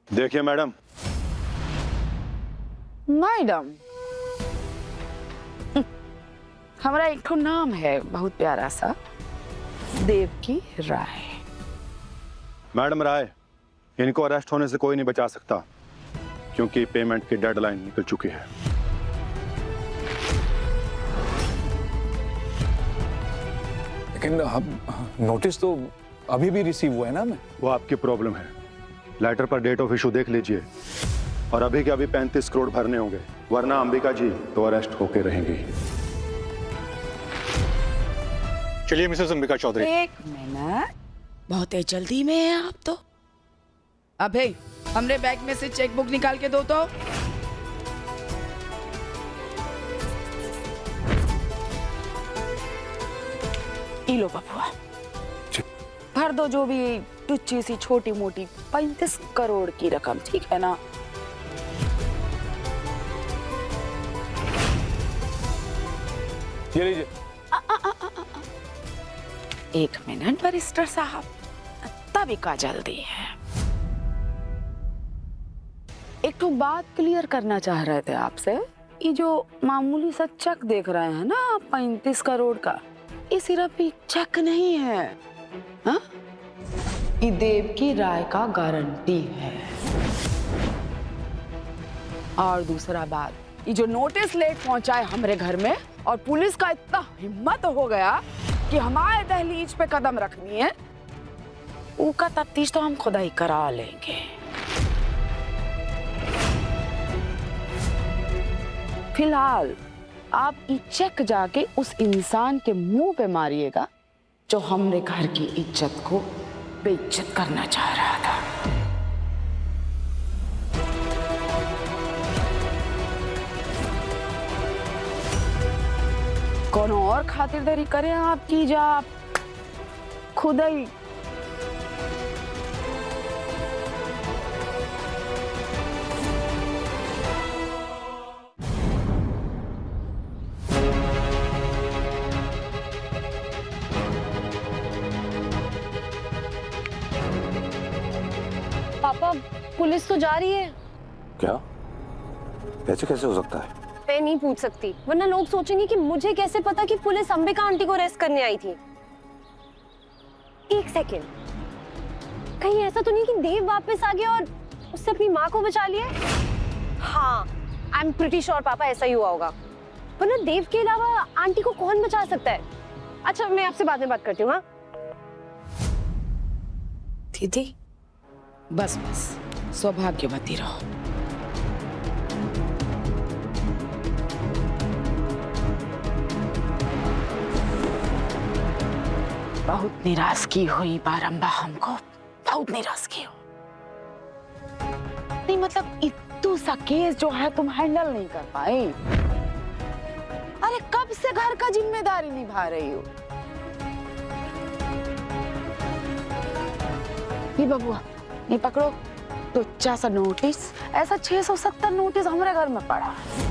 देखिए madam, madam हमारा एक ठो नाम है बहुत प्यारा सा, देवकी राय। मैडम राय, इनको अरेस्ट होने से कोई नहीं बचा सकता क्योंकि पेमेंट की डेडलाइन निकल चुकी है। लेकिन अब नोटिस तो अभी भी रिसीव हुआ है ना हमें। वो आपकी प्रॉब्लम है। लेटर पर डेट ऑफ इशू देख लीजिए और अभी के अभी 35 करोड़ भरने होंगे, वरना अंबिका जी तो अरेस्ट होके रहेंगी। चलिए मिसेस अंबिका चौधरी। एक मिनट, बहुत तेज जल्दी में है आप तो। अबे हमरे बैग में से चेक बुक निकाल के दो तो। ई लो बबुआ, भर दो जो भी टुच्ची सी छोटी मोटी 35 करोड़ की रकम, ठीक है ना? ये लीजिए। एक मिनट बैरिस्टर साहब, तभी का जल्दी है। एक तो बात क्लियर करना चाह रहे थे आपसे। ये जो मामूली सा चेक देख रहे हैं ना 35 करोड़ का, ये सिर्फ एक चेक नहीं है, हाँ? ये देवकी राय का गारंटी है। और दूसरा बात, ये जो नोटिस लेट पहुंचाए हमारे घर में और पुलिस का इतना हिम्मत हो गया कि हमारे दहलीज पे कदम रखनी है, उसका तफ्तीश तो हम खुदा ही करा लेंगे। फिलहाल आप ये चेक जाके उस इंसान के मुंह पे मारिएगा जो हमरे घर की इज्जत को बेइज्जत करना चाह रहा था। कौन और खातिरदारी करें आपकी, जा आप खुद ही। पापा, पुलिस तो जा रही है। क्या? ऐसे कैसे हो सकता है? मैं नहीं पूछ सकती, वरना लोग सोचेंगे कि मुझे कैसे पता कि पुलिस अंबिका आंटी को अरेस्ट करने आई थी। एक सेकेंड, कहीं ऐसा तो नहीं कि देव वापस आ गया और उससे अपनी माँ को बचा लिया? हाँ, आई एम प्रिटी श्योर पापा, ऐसा ही हुआ होगा। वरना देव के अलावा आंटी को कौन बचा सकता है? अच्छा, मैं आपसे बाद में बात करती हूँ। हाँ दीदी, बस बस सौभाग्यवती रहो। बहुत निराश की हुई बारंबार हमको, बहुत निराश की हो। नहीं मतलब इतना सा केस जो है तुम हैंडल नहीं कर पाए। अरे कब से घर का जिम्मेदारी निभा रही हो? ये बबुआ, ये पकड़ो तो अच्छा सा नोटिस, ऐसा 670 नोटिस हमारे घर में पड़ा है।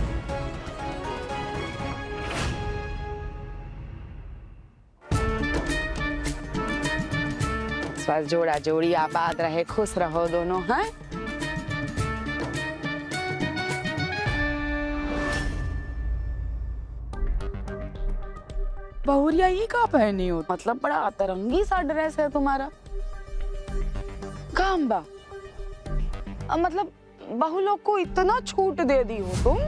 बस जोड़ा जोड़ी आबाद रहे, खुश रहो दोनों, हैं? बहुरिया ये का पहनी हो? मतलब बड़ा अतरंगी सा ड्रेस है तुम्हारा। काम बा, मतलब बहू लोग को इतना छूट दे दी हो तुम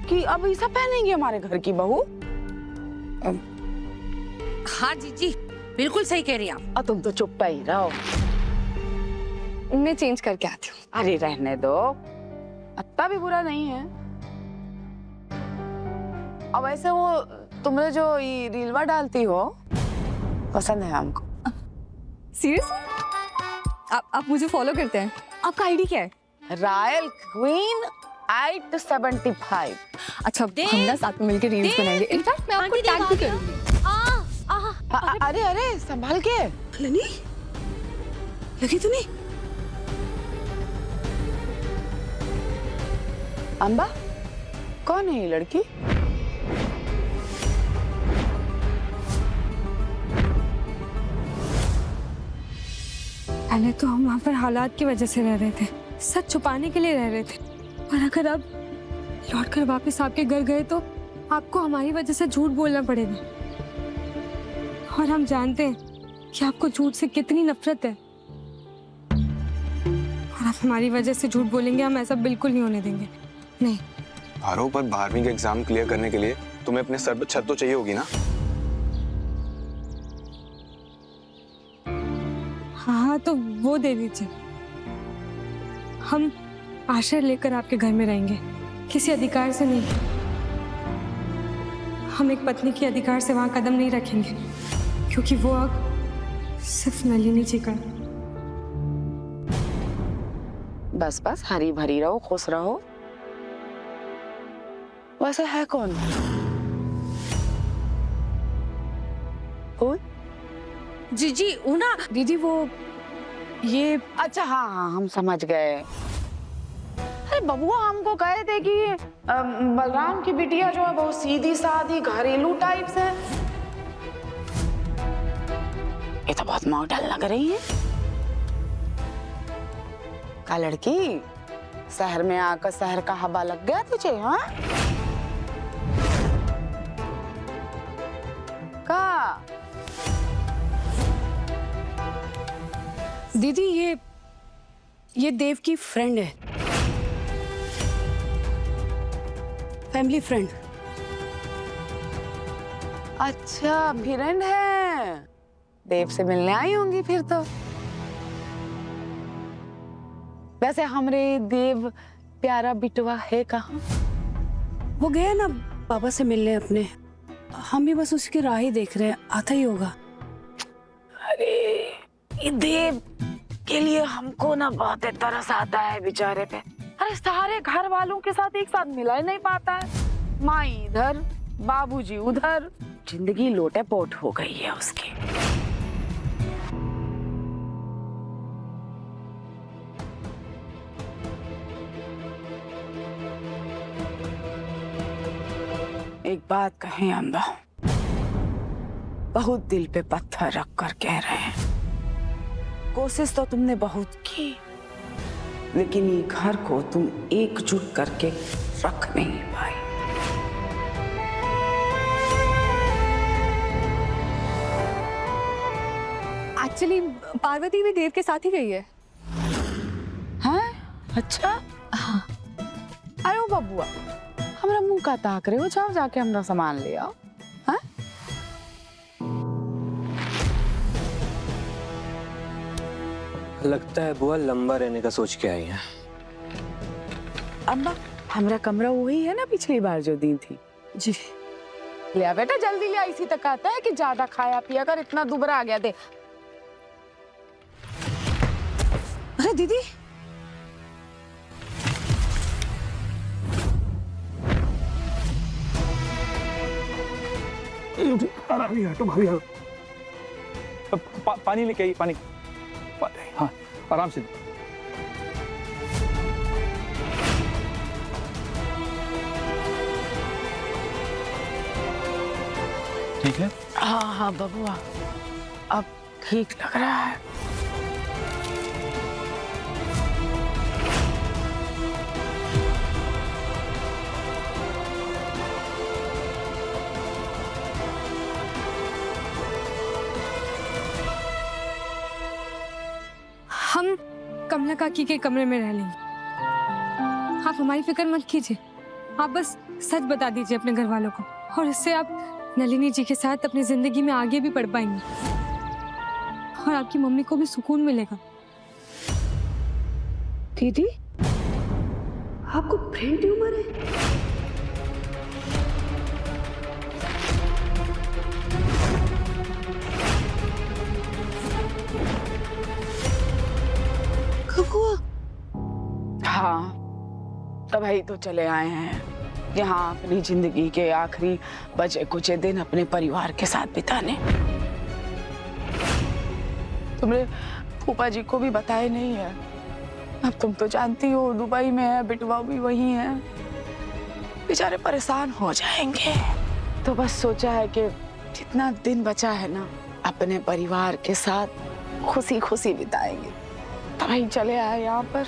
कि अब ऐसा पहनेंगे हमारे घर की बहू? हाँ जीजी, बिल्कुल सही कह रही हैं आप। तुम तो चुप ही रहो। मैं चेंज करके आती हूँ। अरे रहने दो, इतना भी बुरा नहीं है। अब ऐसे वो तुमने जो ये रीलवा डालती हो पसंद है हमको। सीरियसली? आप मुझे फॉलो करते हैं? आपका आईडी क्या है? Royal queen 875। अच्छा, हम ना साथ में मिलकर रील्स बनाएंगे। इनफैक्ट मैं आपको टैग भी करूंगी। अरे अरे संभाल के। लनी, लगी तो नहीं? अंबा, कौन है ये लड़की? पहले तो हम वहाँ पर हालात की वजह से रह रहे थे, सच छुपाने के लिए रह रहे थे, पर अगर अब लौटकर वापस आपके घर गए तो आपको हमारी वजह से झूठ बोलना पड़ेगा। और हम जानते हैं कि आपको झूठ से कितनी नफरत है, और आप हमारी वजह से झूठ बोलेंगे, हम ऐसा बिल्कुल नहीं होने देंगे। नहीं। आरो, पर 12वीं के एग्जाम क्लियर करने के लिए तुम्हें अपने सर पर छत तो चाहिए होगी ना? हाँ, तो वो दे दीजिए। हम आश्रय लेकर आपके घर में रहेंगे, किसी अधिकार से नहीं। हम एक पत्नी के अधिकार से वहां कदम नहीं रखेंगे, क्योंकि वो अब सिर्फ नलिनी जी का। बस बस, हरी भरी रहो, खुश रहो। वैसे है कौन? कौन? जीजी ऊना। दीदी वो ये, अच्छा हाँ हाँ, हम समझ गए। अरे बबुआ, हमको कहे थे कि बलराम की बिटिया जो है बहुत सीधी सादी घरेलू टाइप से। ये तो बहुत मॉडल लग रही है। का लड़की, शहर में आकर शहर का हवा लग गया तुझे? हाँ का दीदी, ये देव की फ्रेंड है, फैमिली फ्रेंड। अच्छा, फ्रेंड है। देव से मिलने आई होंगी फिर तो। वैसे हमरे देव प्यारा बिटवा है कहाँ? वो गया ना पापा से मिलने अपने, हम भी बस उसकी राह ही देख रहे हैं, आता ही होगा। अरे ये देव के लिए हमको ना बहुत तरस आता है बेचारे पे। अरे सारे घर वालों के साथ एक साथ मिला ही नहीं पाता है। माँ इधर, बाबूजी उधर, जिंदगी लोटे पोट हो गई है उसकी। एक बात कहें अम्बा, बहुत दिल पे पत्थर रख कर कह रहे हैं, कोशिश तो तुमने बहुत की, लेकिन ये घर को तुम एकजुट करके रख नहीं पाई। एक्चुअली पार्वती भी देव के साथ ही गई है। हैं? अच्छा। हाँ। अरे ओ बबुआ, हमरा मुंह का ताक रहे हो, जाओ जाके हमरा सामान ले आओ। हाँ? लगता है बुआ लंबा रहने का सोच के आई है। अम्बा, हमरा कमरा वही है ना पिछली बार जो दी थी। जी ले आ बेटा, जल्दी ले आ। इसी तक आता है कि ज्यादा खाया पिया कर, इतना दुबरा आ गया। दे। अरे दीदी, पानी लेके आई, पानी। हाँ, आराम से। ठीक है? हाँ हाँ बबुआ, अब ठीक लग रहा है। हम कमला काकी के कमरे में रह लेंगे, आप हमारी फिक्र मत कीजिए। आप बस सच बता दीजिए अपने घर वालों को, और इससे आप नलिनी जी के साथ अपनी जिंदगी में आगे भी बढ़ पाएंगे, और आपकी मम्मी को भी सुकून मिलेगा। दीदी आपको ब्रेन ट्यूमर है? कब हुआ? हाँ, तभी तो चले आए हैं यहाँ अपनी जिंदगी के आखिरी बचे कुचे दिन अपने परिवार के साथ बिताने। तुमने फूफा जी को भी बताया नहीं है। अब तुम तो जानती हो दुबई में है, बिटवा भी वही है, बेचारे परेशान हो जाएंगे। तो बस सोचा है कि जितना दिन बचा है ना, अपने परिवार के साथ खुशी खुशी बिताएंगे। तभी चले आए यहाँ पर।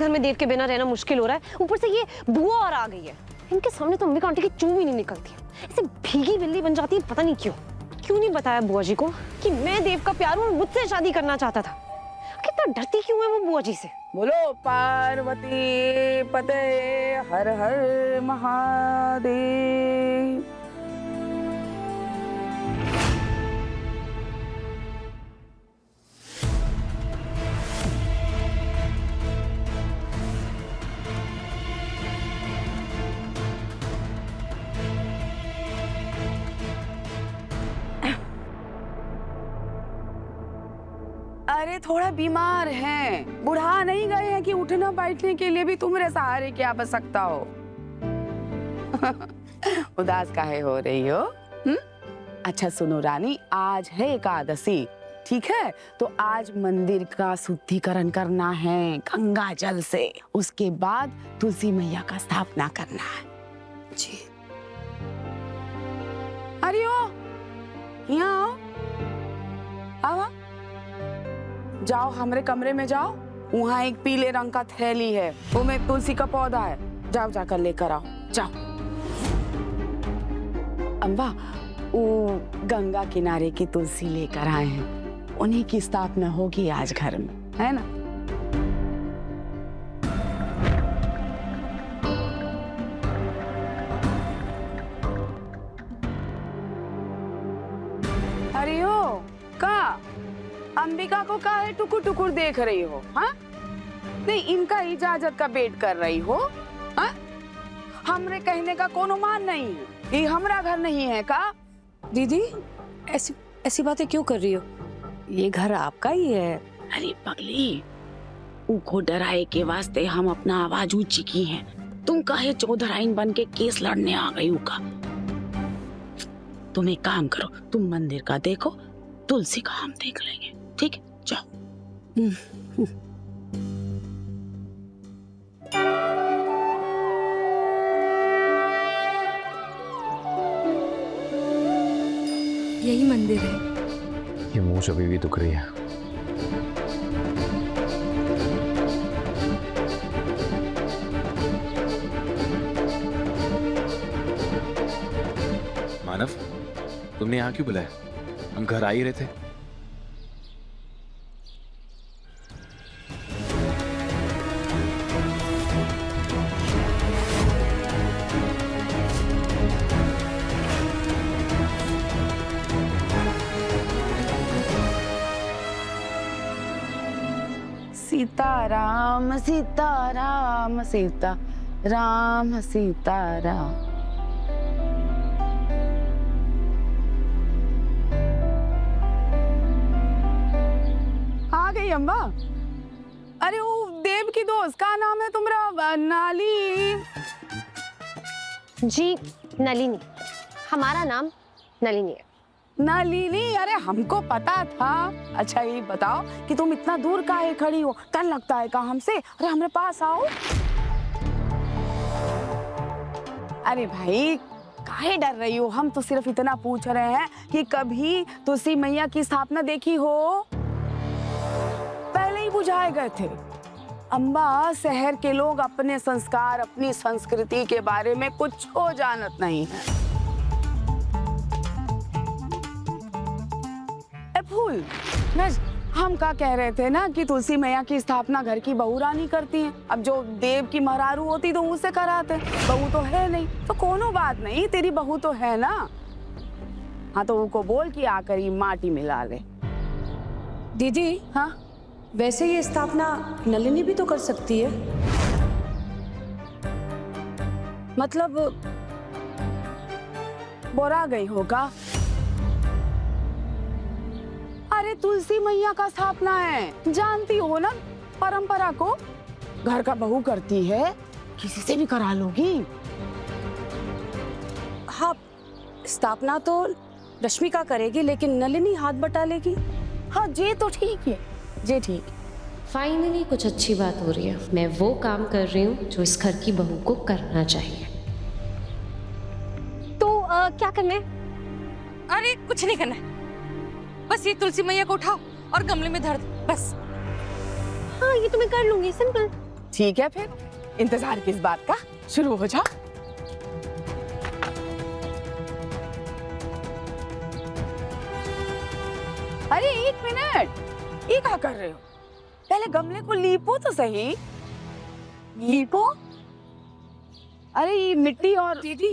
घर में देव के बिना रहना मुश्किल हो रहा है, ऊपर से ये बुआ और आ गई है। इनके सामने तो अंबिका आंटी की चूं भी नहीं निकलती है, ऐसे भीगी बिल्ली बन जाती है, पता नहीं क्यों नहीं बताया बुआ जी को कि मैं देव का प्यार हूं और मुझसे शादी करना चाहता था। कितना डरती क्यों है वो बुआ जी से? बोलो पार्वती पते हर हर महादेव। अरे थोड़ा बीमार हैं, बुढ़ा नहीं गए हैं कि उठना बैठने के लिए भी तुम्हारे सहारे की आवश्यकता हो। उदास काहे हो रही हो? अच्छा सुनो रानी, आज है एकादशी, ठीक है? तो आज मंदिर का शुद्धिकरण करना है गंगा जल से, उसके बाद तुलसी मैया का स्थापना करना है। जी अरे ओ यहाँ आओ, जाओ हमारे कमरे में जाओ, वहाँ एक पीले रंग का थैली है, वो में तुलसी का पौधा है, जाओ जाकर लेकर आओ, जाओ। अम्बा वो गंगा किनारे की तुलसी लेकर आए हैं, उन्हीं की स्थापना होगी आज घर में, है ना? अरे ओ का अंबिका को काहे टुकुर टुकुर देख रही हो? हाँ नहीं, इनका इजाजत का वेट कर रही हो? हाँ हमरे कहने का कोनो मान नहीं है, ये हमारा घर नहीं है का? दीदी ऐसी ऐसी बातें क्यों कर रही हो? ये घर आपका ही है। अरे पगली, उनको डराए के वास्ते हम अपना आवाज ऊंची की है, तुम काहे चौधराइन बन के केस लड़ने आ गई का? तुम एक काम करो, तुम मंदिर का देखो, तुलसी का हम देख लेंगे, ठीक है? जाओ। यही मंदिर है। ये मूंछ अभी भी दुख रही है। मानव, तुमने यहाँ क्यों बुलाया? हम घर आ ही रहे थे। सीताराम सीताराम सीता राम सीताराम। आ गई अम्मा। अरे वो देव की दोस्त का नाम है तुम्हारा नाली? जी नलिनी, हमारा नाम नलिनी है। नलिनी? अरे हमको पता था। अच्छा ये बताओ कि तुम इतना दूर काहे खड़ी हो? डर लगता है का हमसे? अरे हमारे पास आओ। अरे भाई काहे डर रही हो? हम तो सिर्फ इतना पूछ रहे हैं कि कभी तुलसी मैया की स्थापना देखी हो? पहले ही बुझाए गए थे। अम्बा, शहर के लोग अपने संस्कार, अपनी संस्कृति के बारे में कुछ हो जानत नहीं है। फूल हम का कह रहे थे ना कि तुलसी मैया की स्थापना घर की बहू रानी करती हैं। अब जो देव की महरारू होती तो उससे कराते, बहू तो है नहीं, तो कोनो बात नहीं, तेरी बहू तो है ना। हाँ तो उनको बोल कि आकर ही माटी मिला ले। दीदी हाँ वैसे ये स्थापना नलिनी भी तो कर सकती है। मतलब बोरा गई होगा। अरे तुलसी मैया का स्थापना है, जानती हो ना परंपरा को। घर का बहू करती है, किसी से भी करा लोगी। हाँ स्थापना तो रश्मिका करेगी, लेकिन नलिनी हाथ बटा लेगी। हाँ ये तो ठीक है, ये ठीक। फाइनली कुछ अच्छी बात हो रही है। मैं वो काम कर रही हूँ जो इस घर की बहू को करना चाहिए। तो क्या करना है? अरे कुछ नहीं करना है, बस ये तुलसी मैया को उठाओ और गमले में धर दो, बस। हाँ ये तो मैं कर लूंगी, सिंपल। ठीक है फिर, इंतजार किस बात का, शुरू हो जाओ। अरे एक मिनट, ये क्या कर रहे हो? पहले गमले को लीपो तो सही। लीपो? अरे ये मिट्टी और दीदी,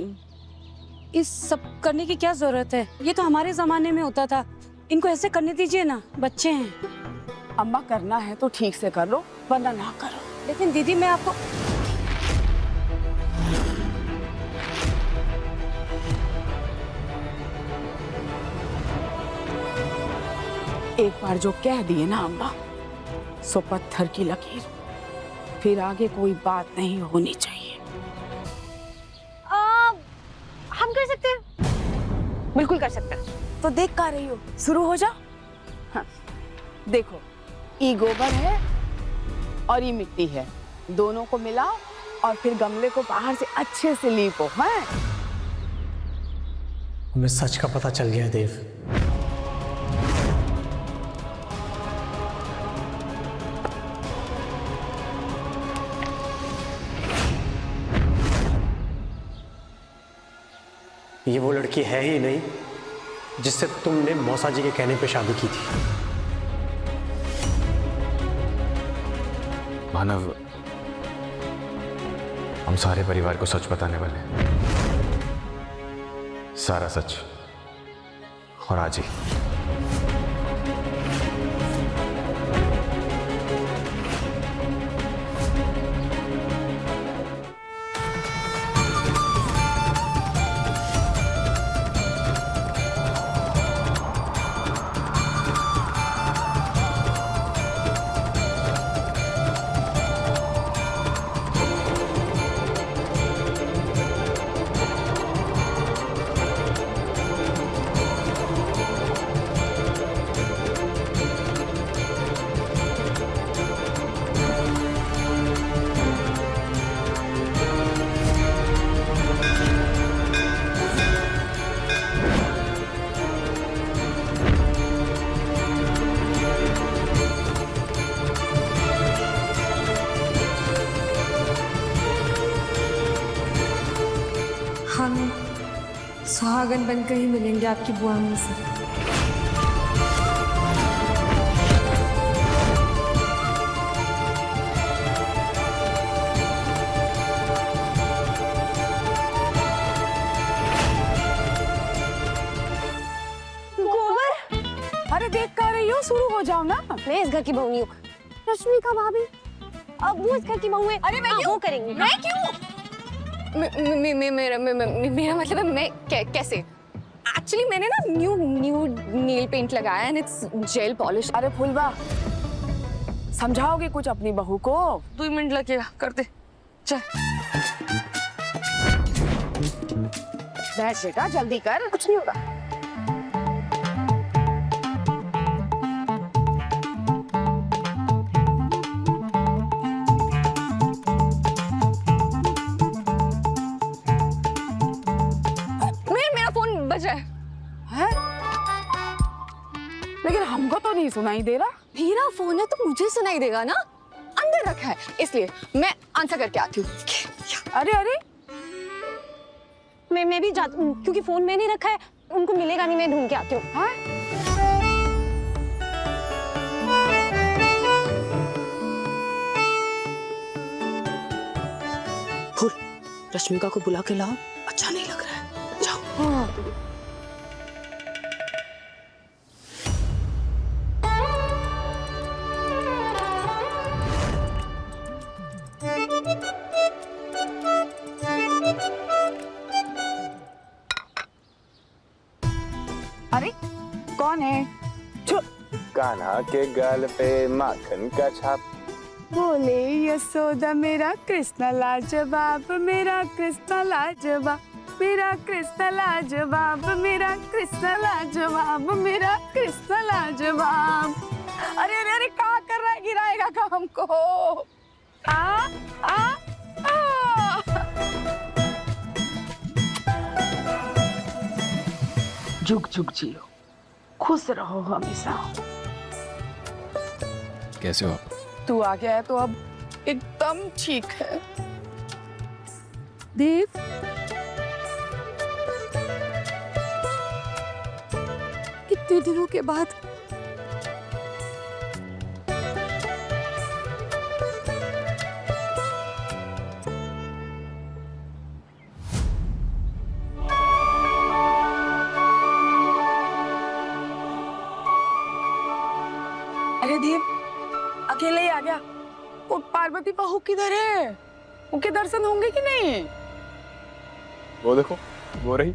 इस सब करने की क्या जरूरत है? ये तो हमारे जमाने में होता था। इनको ऐसे करने दीजिए ना, बच्चे हैं। अम्मा करना है तो ठीक से कर लो, वरना ना करो। लेकिन दीदी मैं आपको एक बार जो कह दिए ना अम्मा, सो पत्थर की लकीर, फिर आगे कोई बात नहीं होनी चाहिए। हम कर सकते हैं, बिल्कुल कर सकते हैं। तो देख का रही हो, शुरू हो जा। हाँ, देखो, ये गोबर है और ये मिट्टी है, दोनों को मिलाओ और फिर गमले को बाहर से अच्छे से लीपो। हाँ, हमें सच का पता चल गया है देव। ये वो लड़की है ही नहीं जिससे तुमने मौसा जी के कहने पे शादी की थी। मानव, हम सारे परिवार को सच बताने वाले हैं, सारा सच, और आज ही। हम सुहागन बनकर ही मिलेंगे आपकी बुआ अम्मी से। अरे देख कर रही हो, शुरू हो जाओ ना। मैं इस घर की बहू नहीं हूँ। रश्मिका भाभी, अब वो इस घर की बहू है। अरे मैं क्यों करेंगी? मैं क्यों? मेरा मतलब है मैं कैसे? एक्चुअली मैंने ना न्यू नेल पेंट लगाया एंड इट्स जेल पॉलिश। अरे फुलवा, समझाओगे कुछ अपनी बहू को? 2 मिनट लगेगा, कर दे। चल बैठ बेटा, जल्दी कर। कुछ नहीं होगा। मेरा फोन बजा है। लेकिन हमको तो नहीं सुनाई दे रहा। मेरा फोन है तो मुझे सुनाई देगा ना, अंदर रखा है इसलिए मैं आंसर करके आती हूँ। अरे अरे, मैं भी जाती हूँ क्योंकि फोन मैंने रखा है, उनको मिलेगा नहीं, मैं ढूंढ के आती हूँ। हाँ? फूल, रश्मिका को बुला के लाओ, अच्छा नहीं लग रहा है। जाओ। हाँ। अरे कौन है? कान्हा के गाल पे माखन का छाप। बोले यशोदा मेरा कृष्ण लाजवाब, मेरा कृष्ण लाजवाब, मेरा कृष्ण लाजवाब, मेरा कृष्ण लाजवाब, मेरा कृष्ण लाजवाब। अरे अरे अरे, क्या कर रहा है? गिराएगा का हमको। आ आ आ। जुग जुग जियो, खुश रहो हमेशा। कैसे हो? तू आ गया है तो अब एकदम ठीक है। देव, कितने दिनों के बाद अरे देव, अकेले ही आ गया। वो पार्वती बहू किधर है? उनके दर्शन होंगे कि नहीं? वो देखो, वो रही।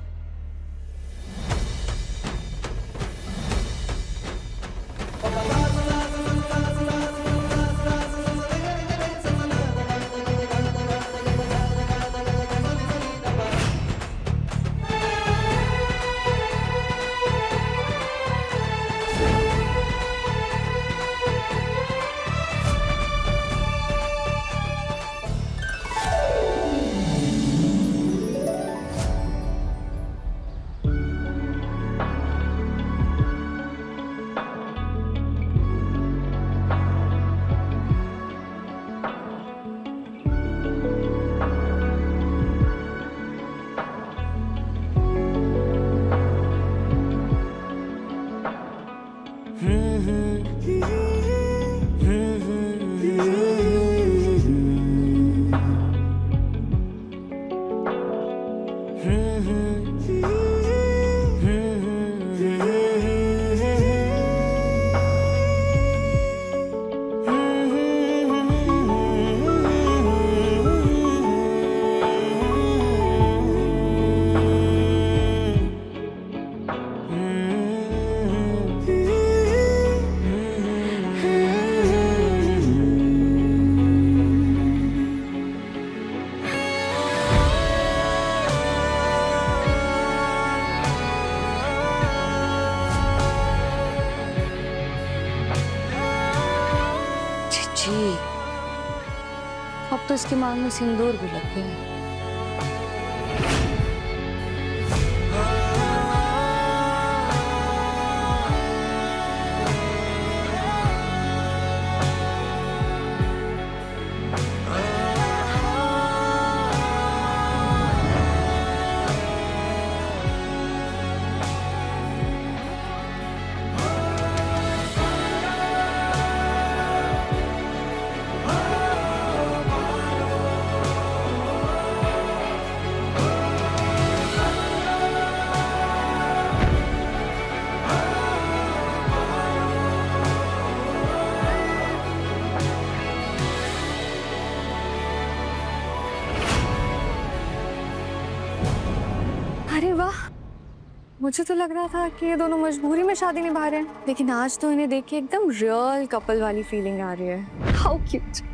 जी, अब तो इसके मांग में सिंदूर भी लग गया है। अरे वाह, मुझे तो लग रहा था कि ये दोनों मजबूरी में शादी निभा रहे हैं, लेकिन आज तो इन्हें देख के एकदम रियल कपल वाली फीलिंग आ रही है। How cute.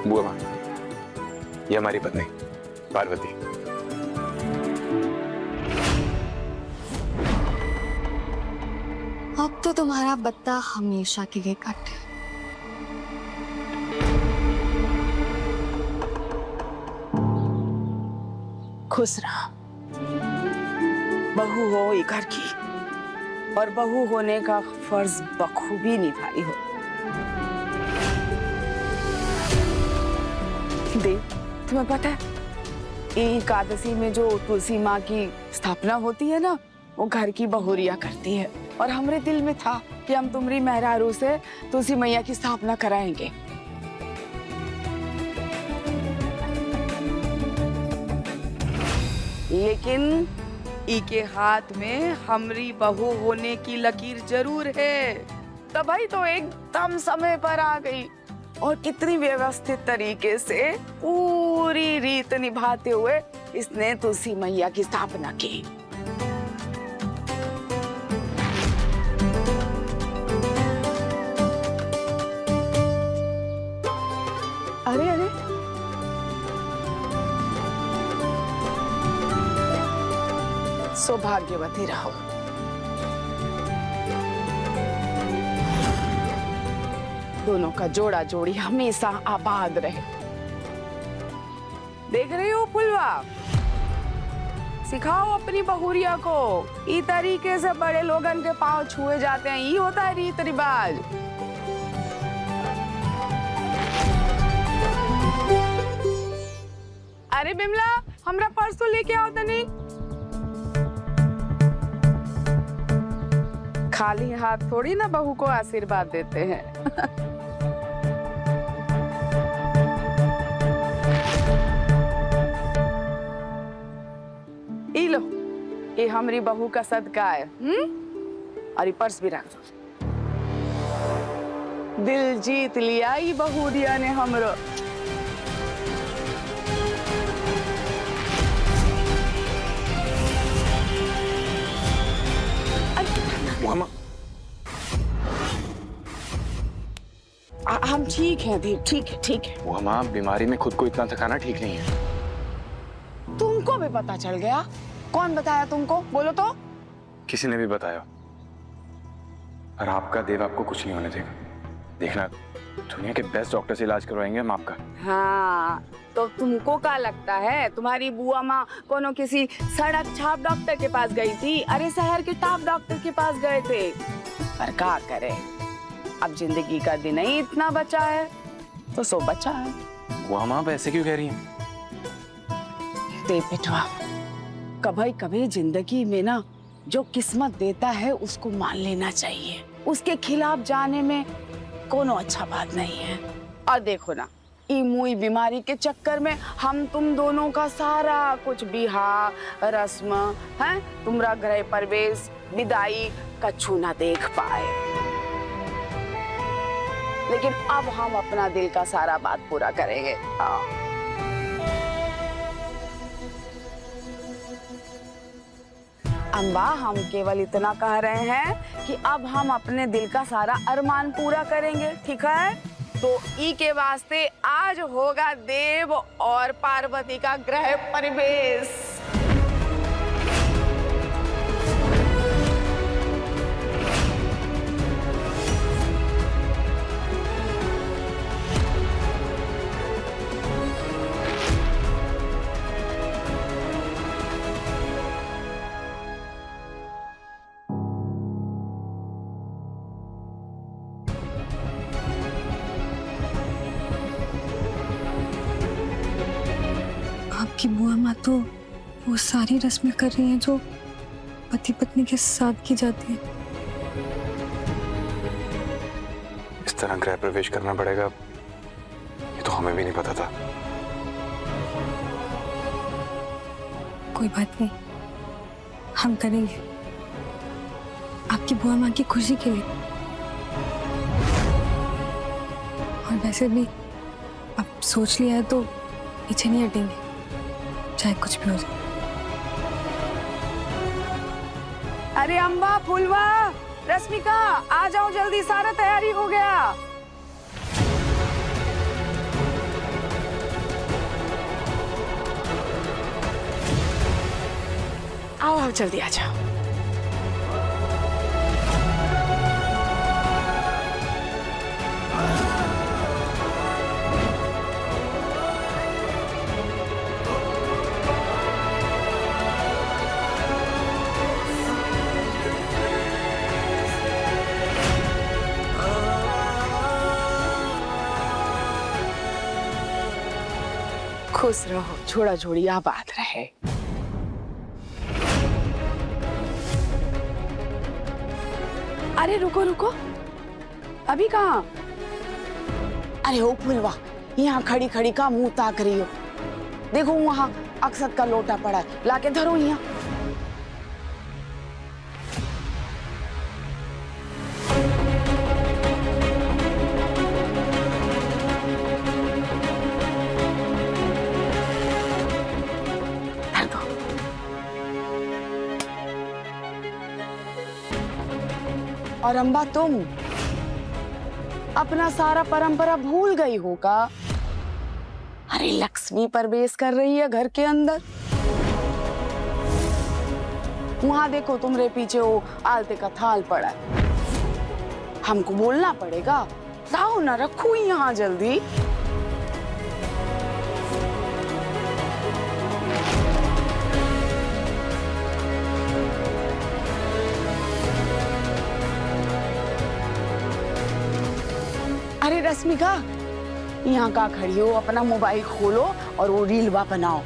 बुआ माँ, ये हमारी पत्नी पार्वती। अब तो तुम्हारा बत्ता हमेशा के लिए कट। खुश रहा। बहू हो ये घर की, और बहू होने का फर्ज बखूबी निभाई हो। देव, तुम्हें पता है एकादशी में जो तुलसी माँ की स्थापना होती है ना, वो घर की बहुरिया करती है, और हमरे दिल में था कि हम तुम्हारी मेहरारू से तुलसी मैया की स्थापना कराएंगे। लेकिन इके हाथ में हमरी बहू होने की लकीर जरूर है, तभी तो एकदम समय पर आ गई। और कितनी व्यवस्थित तरीके से पूरी रीत निभाते हुए इसने तुलसी मैया की स्थापना की। अरे अरे, सौभाग्यवती रहो। दोनों का जोड़ा जोड़ी हमेशा आबाद रहे। देख रही हो फुलवा, सिखाओ अपनी बहुरिया को ई तरीके से बड़े लोगन के पांव छुए जाते हैं। ये होता है रीत रिवाज। अरे बिमला, हमरा पर्स तो लेके आओ तनी। खाली हाथ थोड़ी ना बहू को आशीर्वाद देते हैं। ई लो, ये हमारी बहू का सदका है। और ये पर्स भी रख दो। दिल जीत लिया ये बहुरिया ने हमरो। हम ठीक हैं दीप, ठीक है ठीक है। वो माँ, बीमारी में खुद को इतना थकाना ठीक नहीं है। तुमको भी पता चल गया? कौन बताया तुमको? बोलो तो। किसी ने भी बताया, और आपका देव आपको कुछ नहीं होने देगा। देखना, दुनिया के बेस्ट डॉक्टर से इलाज करवाएंगे हम आपका। हाँ, तो तुमको क्या लगता है तुम्हारी बुआ माँ कोनो किसी सड़क छाप डॉक्टर के पास गई थी? अरे शहर के टॉप डॉक्टर के पास गए थे। पर क्या करे, अब जिंदगी का दिन ही इतना बचा है तो सो बचा है। वो हम आप ऐसे क्यों कह रही हैं? देव बेटवा, कभी कभी जिंदगी में ना जो किस्मत देता है उसको मान लेना चाहिए। उसके खिलाफ जाने में कोनो अच्छा बात नहीं है। और देखो ना, ई मुई बीमारी के चक्कर में हम तुम दोनों का सारा कुछ बिहार रस्म है, तुम्हारा गृह प्रवेश विदाई कछु ना देख पाए। लेकिन अब हम अपना दिल का सारा बात पूरा करेंगे। अम्बा, हम केवल इतना कह रहे हैं कि अब हम अपने दिल का सारा अरमान पूरा करेंगे, ठीक है? तो ई के वास्ते आज होगा देव और पार्वती का गृह प्रवेश। आपकी बुआ माँ तो वो सारी रस्में कर रही हैं जो पति पत्नी के साथ की जाती है। इस तरह गृह प्रवेश करना पड़ेगा, ये तो हमें भी नहीं पता था। कोई बात नहीं, हम करेंगे आपकी बुआ माँ की खुशी के लिए। और वैसे भी अब सोच लिया है तो पीछे नहीं हटेंगे, चाहे कुछ भी हो जाए। अरे अम्बा, फुलवा, रश्मिका, आ जाओ जल्दी, सारा तैयारी हो गया। आओ आओ जल्दी आ जाओ। खुश रहो, जोड़ा जोड़ी आबाद रहे। अरे रुको रुको, अभी कहाँ? अरे ओ फुलवा, यहाँ खड़ी खड़ी का मुंह ताक रही हो? देखो वहाँ अक्षत का लोटा पड़ा है, लाके धरो यहाँ। और अम्बा तुम अपना सारा परंपरा भूल गई हो का? अरे लक्ष्मी प्रवेश कर रही है घर के अंदर। वहां देखो तुम्हारे पीछे वो आलते का थाल पड़ा है। हमको बोलना पड़ेगा, लाओ ना, रखो यहाँ जल्दी। अरे रश्मिका, यहाँ का खड़ी हो, अपना मोबाइल खोलो और वो रीलवा बनाओ।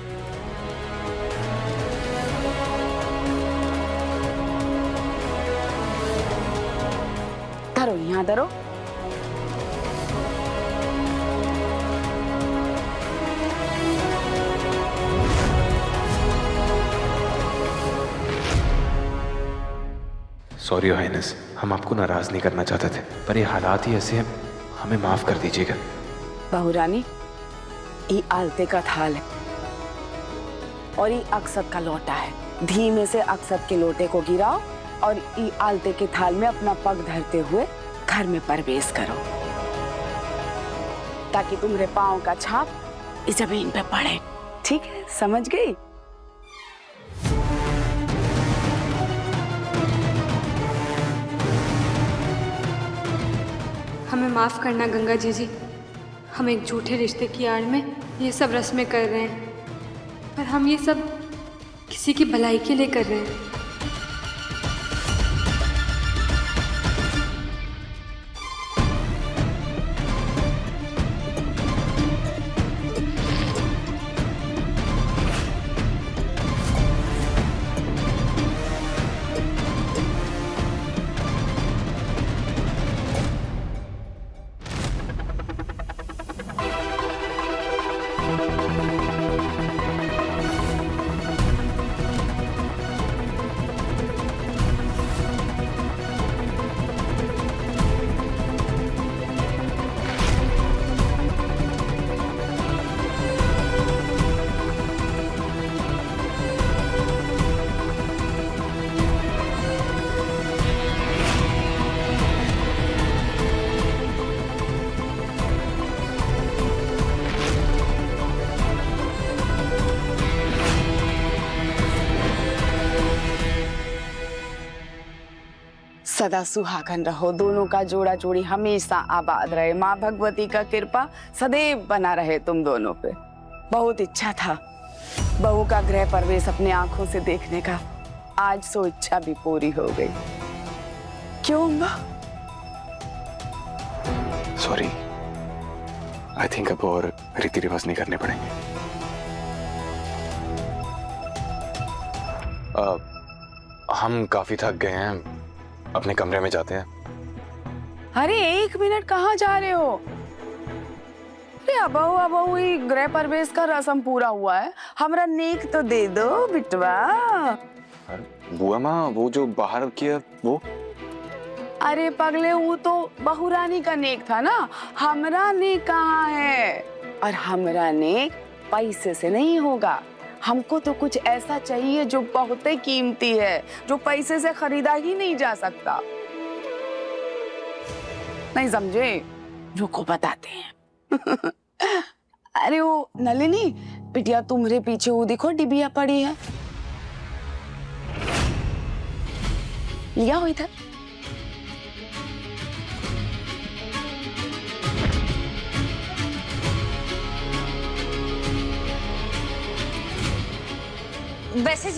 धरो, यहाँ धरो। सॉरी योर हाइनेस, हम आपको नाराज नहीं करना चाहते थे, पर ये हालात ही ऐसे हैं, हमें माफ कर दीजिएगा। बहू रानी, ये आलते का थाल है और ये अक्षत का लोटा है। धीमे से अक्षत के लोटे को गिराओ और ये आलते के थाल में अपना पग धरते हुए घर में प्रवेश करो, ताकि तुम्हारे पांव का छाप इस जमीन पे पड़े। ठीक है, समझ गई? हमें माफ़ करना गंगा जी, हम एक झूठे रिश्ते की आड़ में ये सब रस्में कर रहे हैं, पर हम ये सब किसी की भलाई के लिए कर रहे हैं। सदा सुहागन रहो, दोनों का जोड़ा जोड़ी हमेशा आबाद रहे। माँ भगवती का कृपा सदैव बना रहे तुम दोनों पे। बहुत इच्छा था बहू का गृह प्रवेश अपने आंखों से देखने का, आज सो इच्छा भी पूरी हो गई। क्यों अम्बा? सॉरी, आई थिंक अब और रीति रिवाज नहीं करने पड़ेंगे। हम काफी थक गए हैं, अपने कमरे में जाते हैं। अरे एक मिनट, कहाँ जा रहे हो? अरे अबहू ही गृह प्रवेश का रस्म पूरा हुआ है, हमरा नेक तो दे दो बिटवा। बुआ माँ, वो जो बाहर किया वो? अरे पगले, वो तो बहू रानी का नेक था ना, हमरा नेक कहाँ है? और हमरा नेक पैसे से नहीं होगा, हमको तो कुछ ऐसा चाहिए जो बहुत ही कीमती है, जो पैसे से खरीदा ही नहीं जा सकता। नहीं समझे? रुको बताते हैं। अरे वो नलिनी बिटिया, तुम्हारे पीछे वो देखो डिबिया पड़ी है, लिया हो इधर। वैसे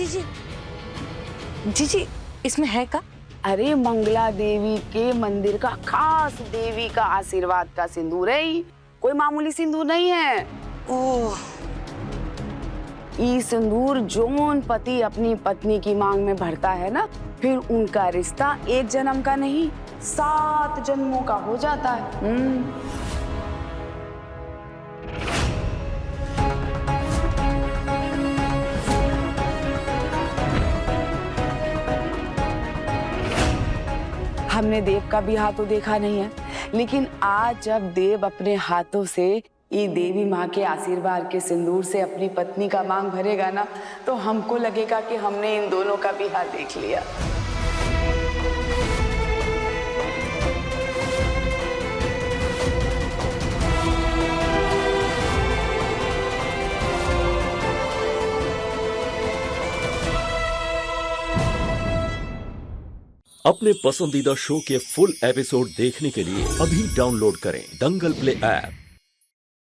जीजी इसमें है का? अरे मंगला देवी के मंदिर का खास देवी का आशीर्वाद का सिंदूर है, कोई मामूली सिंदूर नहीं है। ओह, ये सिंदूर जोन पति अपनी पत्नी की मांग में भरता है ना, फिर उनका रिश्ता एक जन्म का नहीं 7 जन्मों का हो जाता है। हमने देव का भी हाथ तो देखा नहीं है, लेकिन आज जब देव अपने हाथों से ये देवी माँ के आशीर्वाद के सिंदूर से अपनी पत्नी का मांग भरेगा ना, तो हमको लगेगा कि हमने इन दोनों का भी हाथ देख लिया। अपने पसंदीदा शो के फुल एपिसोड देखने के लिए अभी डाउनलोड करें दंगल प्ले ऐप।